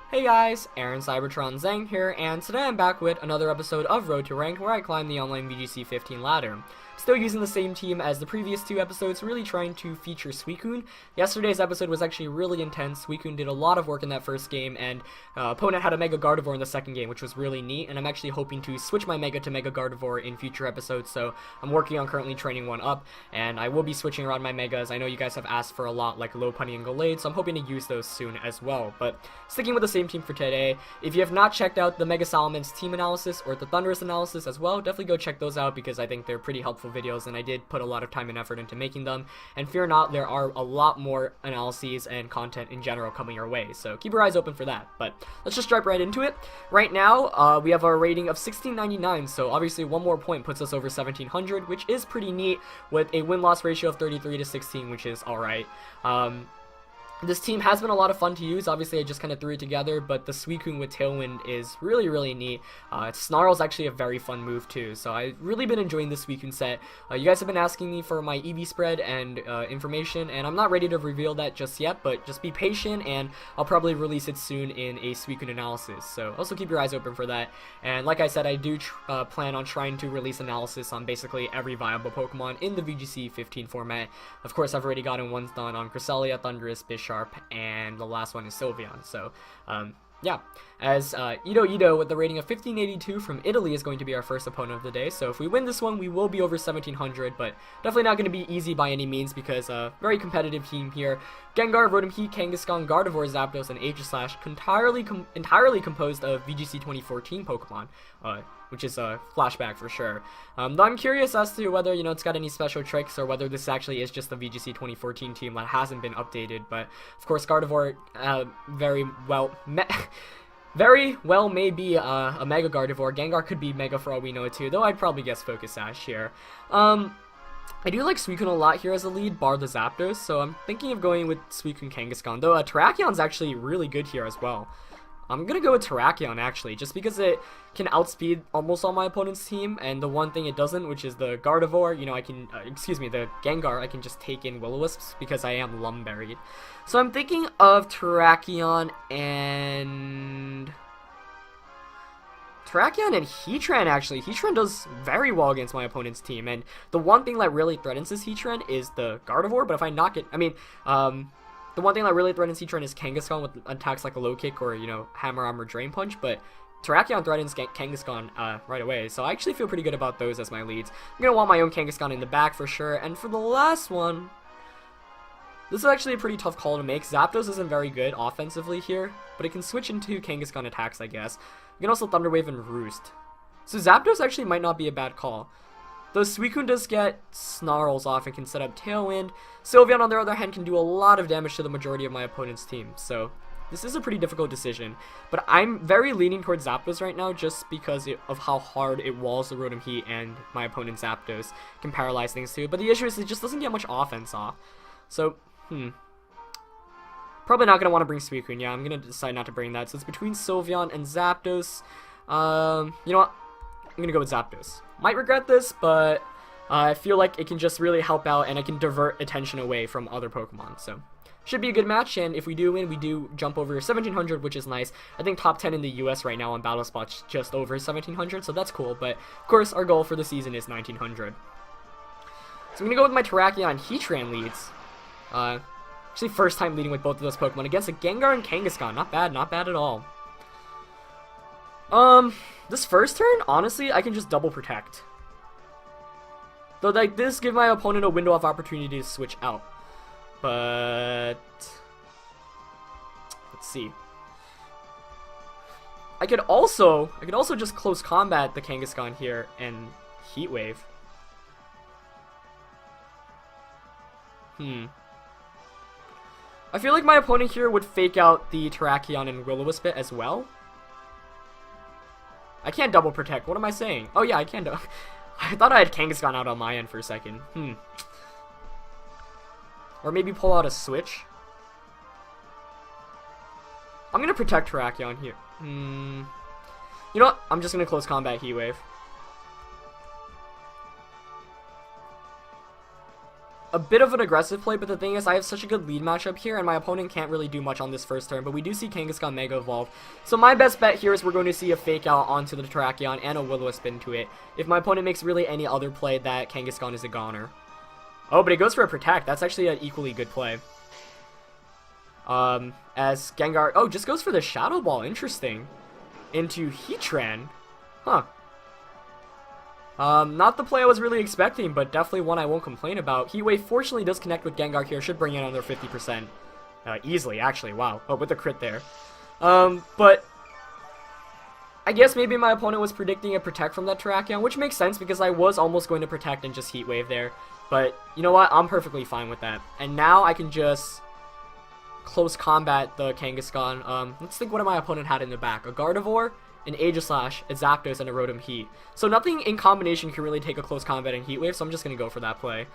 Hey guys, Aaron Cybertron Zhang here, and today I'm back with another episode of Road to Rank where I climb the online VGC 15 ladder. Still using the same team as the previous two episodes, really trying to feature Suicune. Yesterday's episode was actually really intense. Suicune did a lot of work in that first game, and opponent had a Mega Gardevoir in the second game, which was really neat, and I'm actually hoping to switch my Mega to Mega Gardevoir in future episodes, so I'm working on currently training one up, and I will be switching around my Megas. I know you guys have asked for a lot, like Lopunny and Gallade, so I'm hoping to use those soon as well. But sticking with the same team for today, if you have not checked out the Mega Salaman's team analysis or the Thundurus analysis as well, definitely go check those out because I think they're pretty helpful videos, and I did put a lot of time and effort into making them. And fear not, there are a lot more analyses and content in general coming your way, so keep your eyes open for that. But let's just jump right into it. Right now, we have our rating of 1699, so obviously one more point puts us over 1700, which is pretty neat, with a win-loss ratio of 33 to 16, which is alright. This team has been a lot of fun to use. Obviously, I just kind of threw it together, but the Suicune with Tailwind is really, really neat. Snarl's actually a very fun move, too, so I've really been enjoying the Suicune set. You guys have been asking me for my EV spread and information, and I'm not ready to reveal that just yet, but just be patient, and I'll probably release it soon in a Suicune analysis, so also keep your eyes open for that. And like I said, I do plan on trying to release analysis on basically every viable Pokemon in the VGC 15 format. Of course, I've already gotten ones done on Cresselia, Thundurus, Bisharp, and the last one is Sylveon. So yeah, as Ito with the rating of 1582 from Italy is going to be our first opponent of the day. So if we win this one, we will be over 1700, but definitely not going to be easy by any means because very competitive team here. Gengar, Rotom Heat, Kangaskhan, Gardevoir, Zapdos, and Aegislash entirely composed of VGC 2014 Pokemon, which is a flashback for sure. Though I'm curious as to whether, it's got any special tricks or whether this actually is just the VGC 2014 team that hasn't been updated. But of course, Gardevoir very well may be a Mega Gardevoir. Gengar could be Mega for all we know too, though I'd probably guess Focus Sash here. I do like Suicune a lot here as a lead, bar the Zapdos, so I'm thinking of going with Suicune Kangaskhan, though Terrakion's actually really good here as well. I'm gonna go with Terrakion actually, just because it can outspeed almost all my opponent's team, and the one thing it doesn't, which is the Gardevoir, I can, the Gengar, I can just take in Will-O-Wisps because I am Lumberied. So I'm thinking of Terrakion and Heatran actually. Heatran does very well against my opponent's team, and the one thing that really threatens this Heatran is the Gardevoir, but if I knock it, the one thing that really threatens Heatran is Kangaskhan with attacks like a low kick or, hammer arm or drain punch, but Terrakion threatens Kangaskhan right away, so I actually feel pretty good about those as my leads. I'm going to want my own Kangaskhan in the back for sure, and for the last one, this is actually a pretty tough call to make. Zapdos isn't very good offensively here, but it can switch into Kangaskhan attacks, I guess. You can also Thunder Wave and Roost. So Zapdos actually might not be a bad call. Though Suicune does get Snarls off and can set up Tailwind, Sylveon on the other hand can do a lot of damage to the majority of my opponent's team, so this is a pretty difficult decision. But I'm very leaning towards Zapdos right now just because of how hard it walls the Rotom Heat and my opponent's Zapdos can paralyze things too. But the issue is it just doesn't get much offense off. So, probably not going to want to bring Suicune. Yeah, I'm going to decide not to bring that. So it's between Sylveon and Zapdos. You know what? I'm going to go with Zapdos. Might regret this, but I feel like it can just really help out and I can divert attention away from other Pokemon. So, should be a good match, and if we do win, we do jump over 1700, which is nice. I think top 10 in the US right now on Battle Spots just over 1700, so that's cool. But, of course, our goal for the season is 1900. So I'm going to go with my Terrakion and Heatran leads. Actually, first time leading with both of those Pokemon against a Gengar and Kangaskhan. Not bad at all. This first turn, honestly, I can just double protect. Though, like, this give my opponent a window of opportunity to switch out. But let's see. I could also just close combat the Kangaskhan here and Heat Wave. I feel like my opponent here would fake out the Terrakion and Will-O-Wisp as well. I can't double protect. What am I saying? Oh yeah, I can. I thought I had Kangaskhan out on my end for a second. Or maybe pull out a switch. I'm gonna protect Terrakion here. You know what? I'm just gonna close combat Heat Wave. a bit of an aggressive play, but the thing is I have such a good lead matchup here, and my opponent can't really do much on this first turn, but we do see Kangaskhan Mega Evolve. So my best bet here is we're going to see a Fake Out onto the Terrakion and a Will-O-Wisp into it. If my opponent makes really any other play, that Kangaskhan is a goner. Oh, but it goes for a Protect. That's actually an equally good play. As Gengar... Oh, just goes for the Shadow Ball. Interesting. Into Heatran. Huh. Not the play I was really expecting, but definitely one I won't complain about. Heat Wave fortunately does connect with Gengar here. Should bring in another 50%. Easily, actually. Wow. Oh, with the crit there. But... I guess maybe my opponent was predicting a Protect from that Terrakion, which makes sense because I was almost going to Protect and just Heat Wave there. But, you know what? I'm perfectly fine with that. And now I can just close combat the Kangaskhan. Let's think what my opponent had in the back. A Gardevoir, an Aegislash, a Zapdos, and a Rotom Heat. So nothing in combination can really take a close combat in Heat Wave, so I'm just going to go for that play.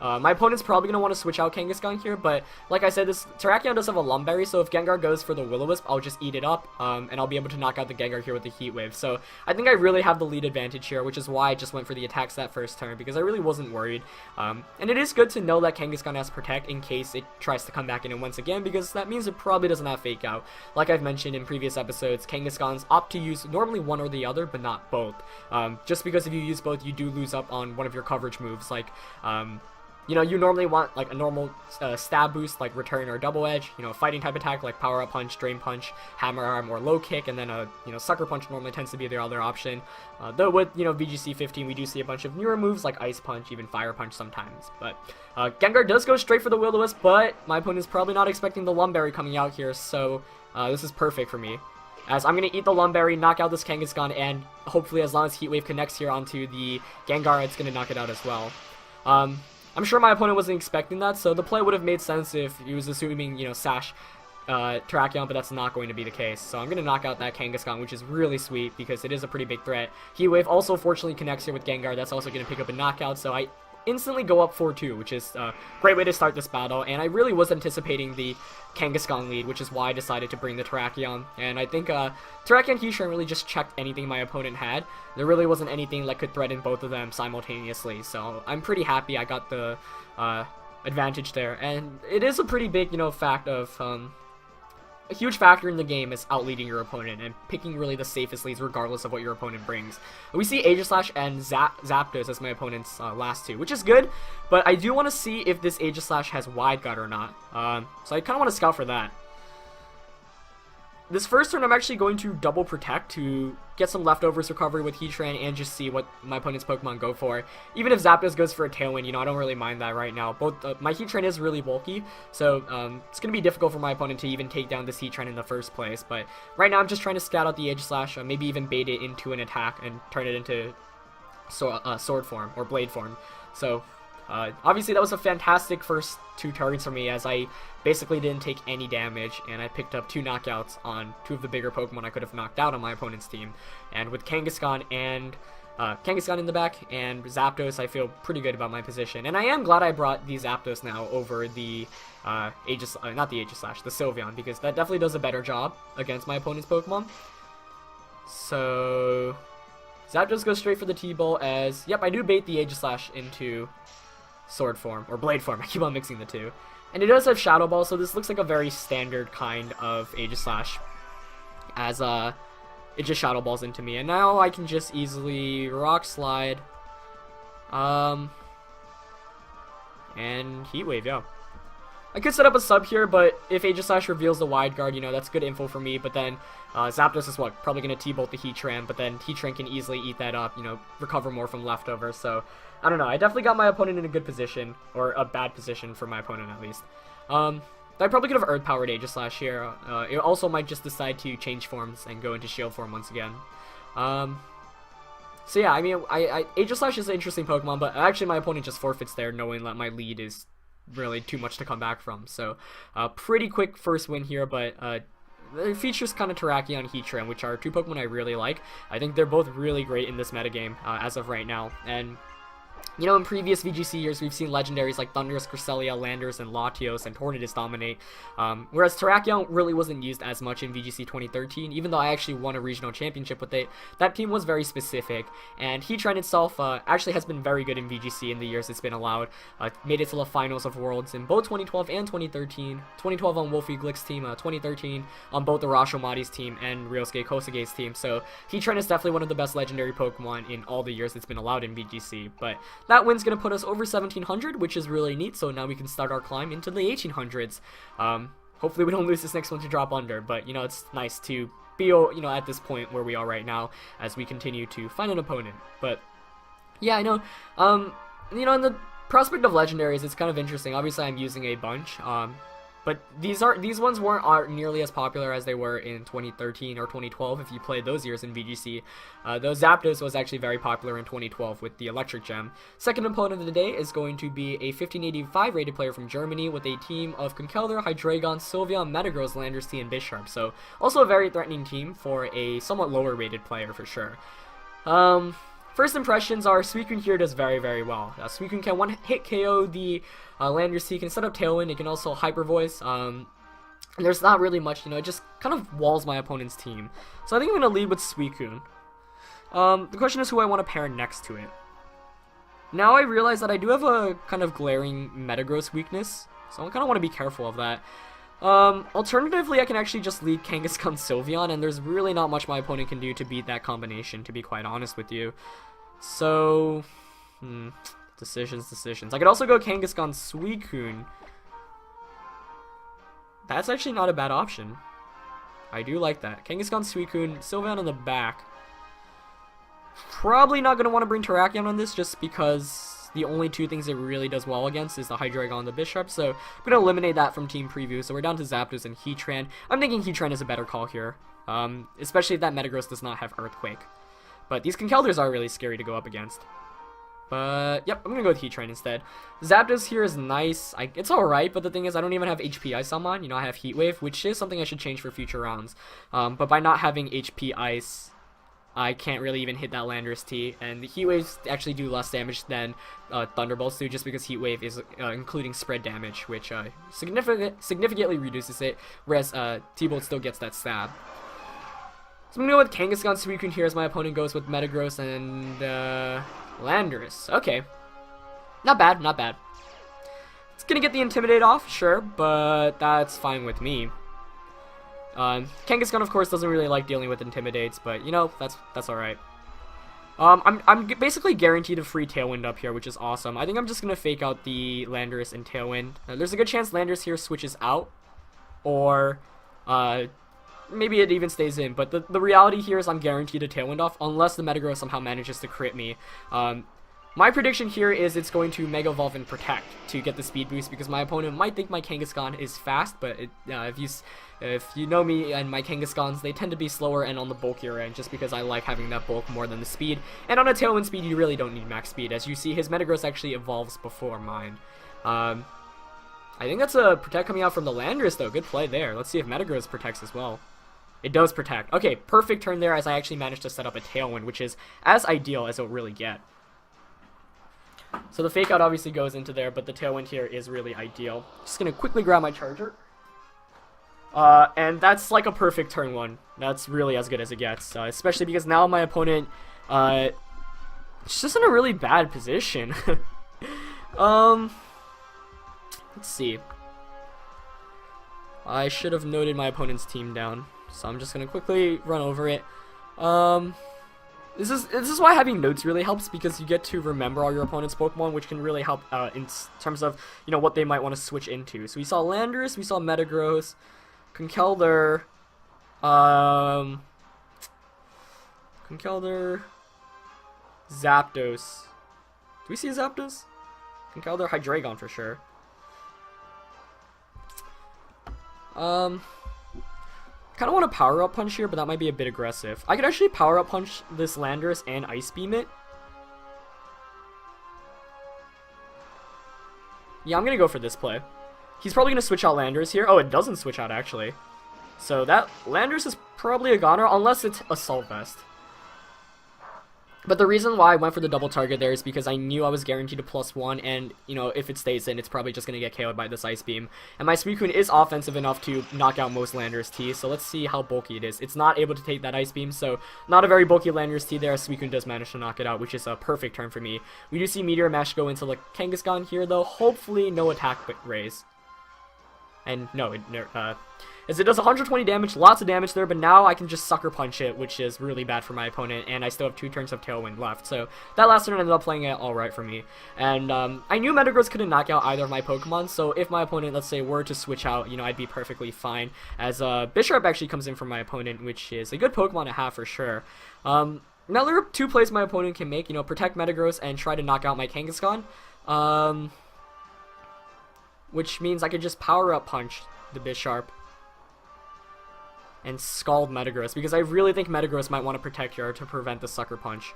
My opponent's probably going to want to switch out Kangaskhan here, but like I said, this Terrakion does have a Lumberry, so if Gengar goes for the Will-O-Wisp, I'll just eat it up, and I'll be able to knock out the Gengar here with the Heat Wave. So I think I really have the lead advantage here, which is why I just went for the attacks that first turn, because I really wasn't worried. And it is good to know that Kangaskhan has Protect in case it tries to come back in and once again, because that means it probably doesn't have Fake Out. Like I've mentioned in previous episodes, Kangaskhan's opt to use normally one or the other, but not both. Just because if you use both, you do lose up on one of your coverage moves, like... you know, you normally want like a normal stab boost like Return or Double Edge, you know, fighting type attack like Power Up Punch, Drain Punch, Hammer Arm, or Low Kick, and then a, you know, Sucker Punch normally tends to be the other option. Though with, you know, VGC 15 we do see a bunch of newer moves like Ice Punch, even Fire Punch sometimes. But Gengar does go straight for the Will-O-Wisp, but my opponent's probably not expecting the Lumberry coming out here, so this is perfect for me. As I'm going to eat the Lumberry, knock out this Kangaskhan, and hopefully as long as Heat Wave connects here onto the Gengar, it's going to knock it out as well. I'm sure my opponent wasn't expecting that, so the play would have made sense if he was assuming, you know, Sash Terrakion, but that's not going to be the case. So I'm going to knock out that Kangaskhan, which is really sweet because it is a pretty big threat. Heat Wave also fortunately connects here with Gengar. That's also going to pick up a knockout, so I instantly go up 4-2, which is a great way to start this battle, and I really was anticipating the Kangaskhan lead, which is why I decided to bring the Terrakion, and I think Terrakion Heatran really just checked anything my opponent had. There really wasn't anything that could threaten both of them simultaneously, so I'm pretty happy I got the advantage there, and it is a pretty big, you know, fact of a huge factor in the game is outleading your opponent and picking really the safest leads regardless of what your opponent brings. We see Aegislash and Zapdos as my opponent's last two, which is good, but I do want to see if this Aegislash has Wide Guard or not. So I kind of want to scout for that. This first turn I'm actually going to double Protect to get some leftovers recovery with Heatran and just see what my opponent's Pokemon go for. Even if Zapdos goes for a Tailwind, you know, I don't really mind that right now. Both my Heatran is really bulky, so it's going to be difficult for my opponent to even take down this Heatran in the first place. But right now I'm just trying to scout out the Aegislash, maybe even bait it into an attack and turn it into sword form or blade form. So obviously that was a fantastic first two turns for me, as I basically didn't take any damage, and I picked up 2 knockouts on 2 of the bigger Pokemon I could have knocked out on my opponent's team. And with Kangaskhan and Kangaskhan in the back and Zapdos, I feel pretty good about my position. And I am glad I brought the Zapdos now over the not the Aegislash, the Sylveon, because that definitely does a better job against my opponent's Pokemon. So Zapdos goes straight for the T-Bolt, as, yep, I do bait the Aegislash into sword form, or blade form. I keep on mixing the two. And it does have Shadow Ball, so this looks like a very standard kind of Aegislash, as it just Shadow Balls into me. And now I can just easily Rock Slide, and Heat Wave, yeah. I could set up a sub here, but if Aegislash reveals the Wide Guard, you know, that's good info for me. But then Zapdos is what? Probably going to T-Bolt the Heatran, but then Heatran can easily eat that up, you know, recover more from leftovers. So, I don't know. I definitely got my opponent in a good position, or a bad position for my opponent at least. I probably could have Earth Powered Aegislash here. It also might just decide to change forms and go into Shield form once again. So yeah, I mean, Aegislash is an interesting Pokemon, but actually my opponent just forfeits there, knowing that my lead is really too much to come back from. So pretty quick first win here, but it features kind of Terrakion and Heatran, which are 2 Pokemon I really like. I think they're both really great in this metagame as of right now, and You know, in previous VGC years, we've seen legendaries like Thundurus, Cresselia, Landers, and Latios, and Tornadus dominate, whereas Terrakion really wasn't used as much in VGC 2013, even though I actually won a regional championship with it. That team was very specific, and Heatran itself actually has been very good in VGC in the years it's been allowed. Made it to the finals of Worlds in both 2012 and 2013. 2012 on Wolfie Glick's team, 2013 on both the Rashomati's team and Ryosuke Kosuge's team, so Heatran is definitely one of the best legendary Pokemon in all the years it's been allowed in VGC, but that win's going to put us over 1700, which is really neat, so now we can start our climb into the 1800s. Hopefully we don't lose this next one to drop under, but, you know, it's nice to be, you know, at this point where we are right now as we continue to find an opponent. But, yeah, I know, you know, in the prospect of legendaries, it's kind of interesting. Obviously, I'm using a bunch, but these ones aren't nearly as popular as they were in 2013 or 2012 if you played those years in VGC. Though Zapdos was actually very popular in 2012 with the Electric Gem. Second opponent of the day is going to be a 1585 rated player from Germany with a team of Conkeldurr, Hydreigon, Sylveon, Metagross, Landers, and Bisharp. So also a very threatening team for a somewhat lower rated player for sure. First impressions are Suicune here does very, very well. Suicune can one-hit KO the Landers. He can set up Tailwind. It can also Hyper Voice. And there's not really much, you know, it just kind of walls my opponent's team. So I think I'm going to lead with Suicune. The question is who I want to pair next to it. Now I realize that I do have a kind of glaring Metagross weakness, so I kind of want to be careful of that. Alternatively, I can actually just lead Kangaskhan Sylveon, and there's really not much my opponent can do to beat that combination, to be quite honest with you. So, decisions. I could also go Kangaskhan Suicune. That's actually not a bad option. I do like that. Kangaskhan Suicune, Sylveon in the back. Probably not going to want to bring Terrakion on this just because the only two things it really does well against is the Hydreigon and the Bisharp, so I'm going to eliminate that from team preview, so we're down to Zapdos and Heatran. I'm thinking Heatran is a better call here, especially if that Metagross does not have Earthquake. But these Conkeldurrs are really scary to go up against. But, yep, I'm going to go with Heatran instead. Zapdos here is nice. It's alright, but the thing is I don't even have HP Ice on mine. You know, I have Heat Wave, which is something I should change for future rounds. But by not having HP Ice, I can't really even hit that Landorus T, and the Heat Waves actually do less damage than Thunderbolts do, just because Heat Wave is including spread damage, which significantly reduces it, whereas T-Bolt still gets that stab. So I'm going to go with Kangaskhan Suicune here as my opponent goes with Metagross and Landorus. Okay. Not bad, not bad. It's going to get the Intimidate off, sure, but that's fine with me. Kangaskhan, of course, doesn't really like dealing with Intimidates, but, you know, that's alright. I'm basically guaranteed a free Tailwind up here, which is awesome. I think I'm just going to fake out the Landorus and Tailwind. There's a good chance Landorus here switches out, or maybe it even stays in, but the reality here is I'm guaranteed a Tailwind off, unless the Metagross somehow manages to crit me. My prediction here is it's going to Mega Evolve and Protect to get the speed boost, because my opponent might think my Kangaskhan is fast, but if you know me and my Kangaskhan's, they tend to be slower and on the bulkier end, just because I like having that bulk more than the speed. And on a Tailwind speed, you really don't need max speed. As you see, his Metagross actually evolves before mine. I think that's a Protect coming out from the Landorus, though. Good play there. Let's see if Metagross protects as well. It does protect. Okay, perfect turn there, as I actually managed to set up a Tailwind, which is as ideal as it'll really get. So the Fake Out obviously goes into there, but the Tailwind here is really ideal. Just going to quickly grab my charger. And that's like a perfect turn one. That's really as good as it gets, especially because now my opponent is just in a really bad position. Let's see. I should have noted my opponent's team down, so I'm just going to quickly run over it. This is why having notes really helps, because you get to remember all your opponent's Pokemon, which can really help in terms of, you know, what they might want to switch into. So we saw Landorus, we saw Metagross, Conkeldurr, Zapdos. Do we see a Zapdos? Conkeldurr, Hydreigon for sure. Kind of want to Power Up Punch here, but that might be a bit aggressive. I could actually Power Up Punch this Landorus and Ice Beam it. Yeah, I'm going to go for this play. He's probably going to switch out Landorus here. Oh, it doesn't switch out, actually. So that Landorus is probably a goner, unless it's Assault Vest. But the reason why I went for the double target there is because I knew I was guaranteed a +1, and, you know, if it stays in, it's probably just going to get KO'd by this Ice Beam. And my Suicune is offensive enough to knock out most Landorus T, so let's see how bulky it is. It's not able to take that Ice Beam, so not a very bulky Landorus T there. Suicune does manage to knock it out, which is a perfect turn for me. We do see Meteor Mash go into, like, Kangaskhan here, though. Hopefully no attack raise. And no, as it does 120 damage, lots of damage there, but now I can just Sucker Punch it, which is really bad for my opponent, and I still have 2 turns of Tailwind left, so that last turn ended up playing it alright for me. And I knew Metagross couldn't knock out either of my Pokemon, so if my opponent, let's say, were to switch out, you know, I'd be perfectly fine, as Bisharp actually comes in for my opponent, which is a good Pokemon to have for sure. Now there are 2 plays my opponent can make, you know, protect Metagross and try to knock out my Kangaskhan, which means I could just Power Up Punch the Bisharp and Scald Metagross, because I really think Metagross might want to protect here to prevent the Sucker Punch.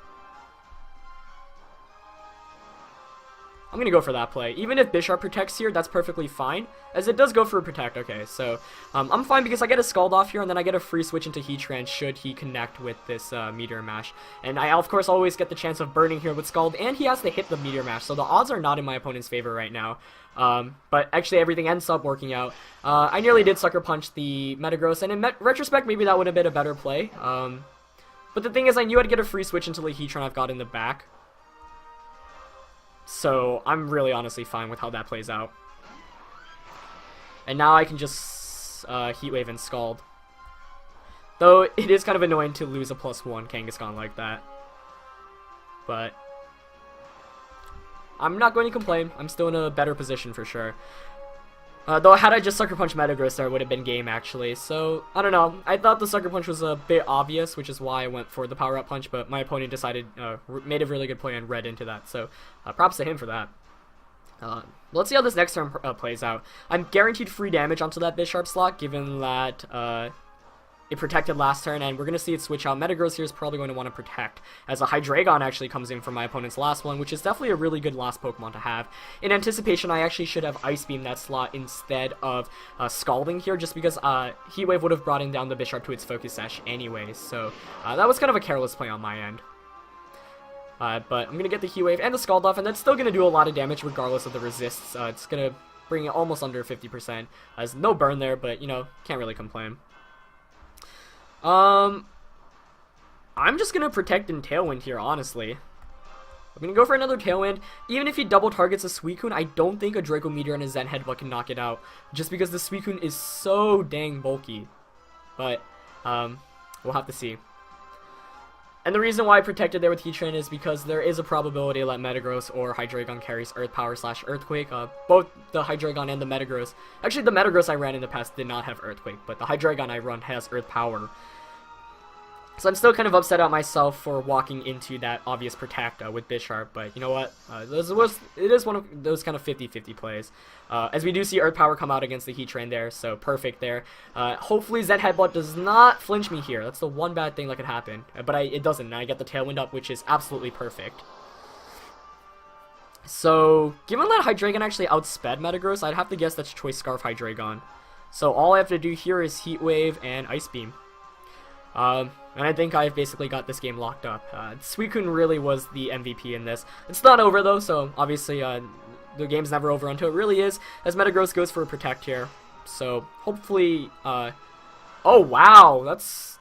I'm going to go for that play. Even if Bisharp protects here, that's perfectly fine, as it does go for a protect. Okay, so I'm fine because I get a Scald off here, and then I get a free switch into Heatran should he connect with this Meteor Mash. And I, of course, always get the chance of burning here with Scald, and he has to hit the Meteor Mash, so the odds are not in my opponent's favor right now. But actually everything ends up working out. I nearly did Sucker Punch the Metagross, and in retrospect, maybe that would have been a better play. But the thing is, I knew I'd get a free switch into the Heatran I've got in the back. So I'm really honestly fine with how that plays out. And now I can just Heat Wave and Scald. Though it is kind of annoying to lose a +1 Kangaskhan like that. But I'm not going to complain. I'm still in a better position for sure. Though had I just Sucker Punch Metagross there, it would have been game actually. So, I don't know. I thought the Sucker Punch was a bit obvious, which is why I went for the Power Up Punch, but my opponent decided, made a really good play and read into that. So, props to him for that. Let's see how this next turn plays out. I'm guaranteed free damage onto that Bisharp slot, given that it protected last turn, and we're going to see it switch out. Metagross here is probably going to want to protect, as a Hydreigon actually comes in for my opponent's last one, which is definitely a really good last Pokemon to have. In anticipation, I actually should have Ice Beam that slot instead of Scalding here, just because Heat Wave would have brought down the Bisharp to its Focus Sash anyways, so that was kind of a careless play on my end. But I'm going to get the Heat Wave and the Scald off, and that's still going to do a lot of damage regardless of the resists. It's going to bring it almost under 50%. There's no burn there, but, you know, can't really complain. I'm just gonna protect in Tailwind here, honestly. I'm gonna go for another Tailwind. Even if he double targets a Suicune, I don't think a Draco Meteor and a Zen Headbutt can knock it out, just because the Suicune is so dang bulky. But, we'll have to see. And the reason why I protected there with Heatran is because there is a probability that Metagross or Hydreigon carries Earth Power / Earthquake. Both the Hydreigon and the Metagross. Actually, the Metagross I ran in the past did not have Earthquake, but the Hydreigon I run has Earth Power. So I'm still kind of upset at myself for walking into that obvious protect with Bisharp, but you know what? It is one of those kind of 50-50 plays. As we do see Earth Power come out against the Heatran there, so perfect there. Hopefully Zen Headbutt does not flinch me here. That's the one bad thing that could happen. But it doesn't, and I get the Tailwind up, which is absolutely perfect. So, given that Hydreigon actually outsped Metagross, I'd have to guess that's Choice Scarf Hydreigon. So all I have to do here is Heat Wave and Ice Beam. And I think I've basically got this game locked up. Suicune really was the MVP in this. It's not over though, so obviously the game's never over until it really is, as Metagross goes for a protect here. So hopefully, oh wow, that's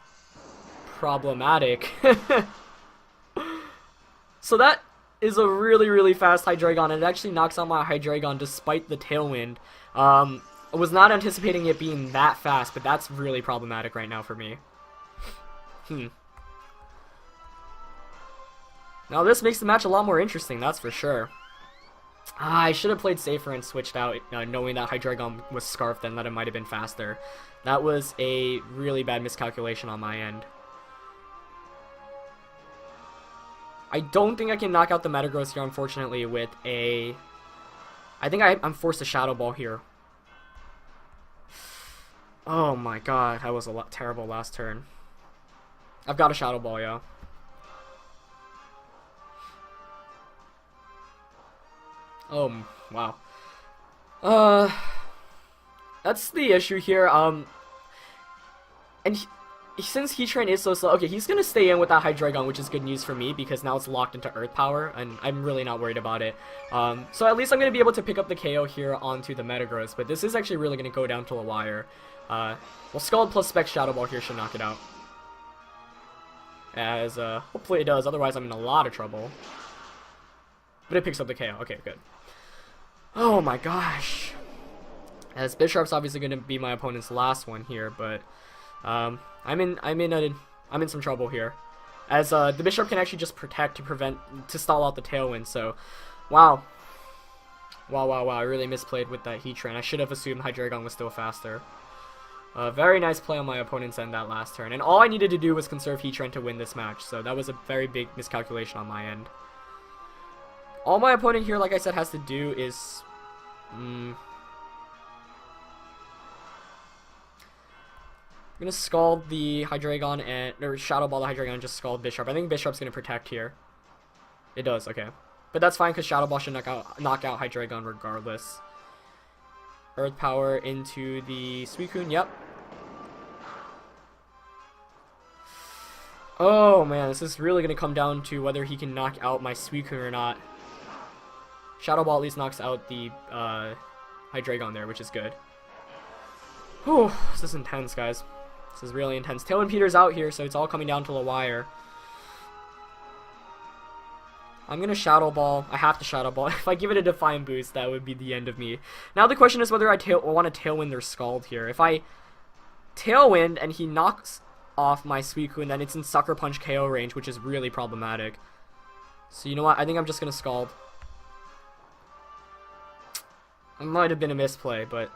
problematic. So that is a really fast Hydreigon, and it actually knocks out my Hydreigon despite the Tailwind. I was not anticipating it being that fast, but that's really problematic right now for me. Now this makes the match a lot more interesting, that's for sure. I should have played safer and switched out, knowing that Hydreigon was Scarfed and that it might have been faster. That was a really bad miscalculation on my end. I don't think I can knock out the Metagross here, unfortunately, with a... I think I'm forced to Shadow Ball here. Oh my god, that was a terrible last turn. I've got a Shadow Ball, yeah. Oh, wow. That's the issue here, and since Heatran is so slow, okay, he's gonna stay in with that Hydreigon, which is good news for me because now it's locked into Earth Power, and I'm really not worried about it. So at least I'm gonna be able to pick up the KO here onto the Metagross, but this is actually really gonna go down to a wire. Well, Scald plus Spec Shadow Ball here should knock it out. As, hopefully it does, otherwise I'm in a lot of trouble. But it picks up the KO, okay, good. Oh my gosh. As Bisharp's obviously gonna be my opponent's last one here, but, I'm in some trouble here. As, the Bisharp can actually just protect to stall out the Tailwind, so, wow. Wow, I really misplayed with that Heatran. I should have assumed Hydreigon was still faster. Very nice play on my opponent's end that last turn, and all I needed to do was conserve Heatran to win this match, so that was a very big miscalculation on my end. All my opponent here, like I said, has to do is... I'm gonna Scald the Hydreigon or Shadow Ball the Hydreigon and just Scald Bisharp. I think Bisharp's gonna protect here. It does, okay. But that's fine because Shadow Ball should knock out Hydreigon regardless. Earth Power into the Suicune, yep. Oh man, this is really gonna come down to whether he can knock out my Suicune or not. Shadow Ball at least knocks out the Hydreigon there, which is good. Whew, this is intense, guys. This is really intense. Tailwind Peter's out here, so it's all coming down to a wire. I'm gonna Shadow Ball. I have to Shadow Ball. If I give it a Defiant Boost, that would be the end of me. Now the question is whether I want to Tailwind or Scald here. If I Tailwind and he knocks off my Suicune, then it's in Sucker Punch KO range, which is really problematic. So you know what? I think I'm just gonna Scald. It might have been a misplay, but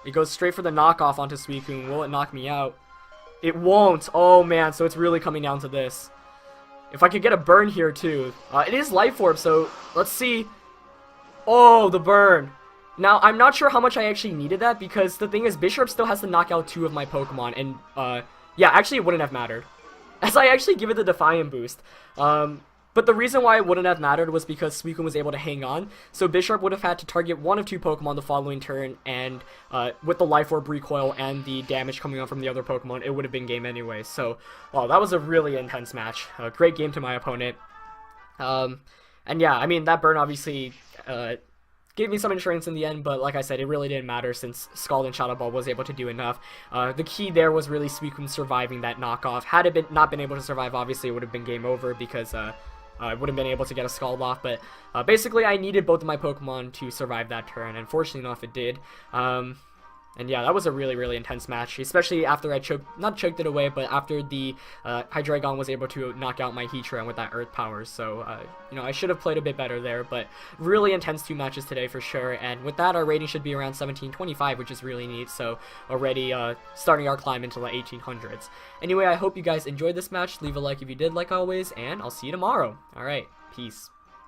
it goes straight for the knockoff onto Suicune. Will it knock me out? It won't. Oh man, so it's really coming down to this. If I could get a burn here too. It is Life Orb, so let's see. Oh, the burn. Now, I'm not sure how much I actually needed that because the thing is, Bisharp still has to knock out 2 of my Pokemon, and yeah, actually it wouldn't have mattered. As I actually give it the Defiant Boost. But the reason why it wouldn't have mattered was because Suicune was able to hang on, so Bisharp would have had to target 1 of 2 Pokemon the following turn, and with the Life Orb recoil and the damage coming on from the other Pokemon, it would have been game anyway. So, well, that was a really intense match. A great game to my opponent. And yeah, I mean, that burn obviously gave me some insurance in the end, but like I said, it really didn't matter since Scald and Shadow Ball was able to do enough. The key there was really Suicune surviving that knockoff. Had it not been able to survive, obviously it would have been game over because I wouldn't have been able to get a Scald off, but basically I needed both of my Pokemon to survive that turn, and fortunately enough it did. And yeah, that was a really, really intense match, especially after I not choked it away, but after the Hydreigon was able to knock out my Heatran with that Earth Power. So, you know, I should have played a bit better there, but really intense 2 matches today for sure. And with that, our rating should be around 1725, which is really neat. So, already starting our climb into the 1800s. Anyway, I hope you guys enjoyed this match. Leave a like if you did, like always, and I'll see you tomorrow. Alright, peace.